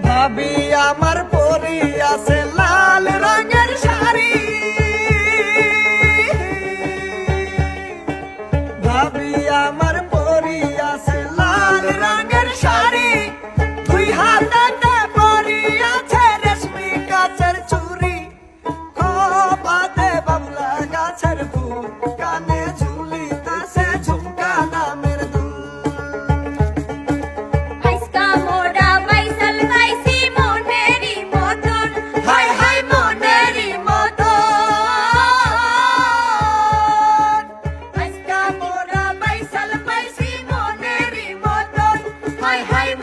ভাবি আমার পরি আছে লাল রঙের শাড়ি, ভাবি আমার পরি আছে লাল রঙের শাড়ি, দুই হাতে পরি আছে রেশমি কাচের চুড়ি, কপালে বাবলা গাছের ফুল, কানে ঝুলিতেছে ঝুমকা নামের দুল। আইসকা মোরা বাইসাল পাইছি মনেরই মতন, হায় হায় মনেরই মতন, আইসকা মোরা বাইসাল পাইছি মনেরই মতন, হায় হায়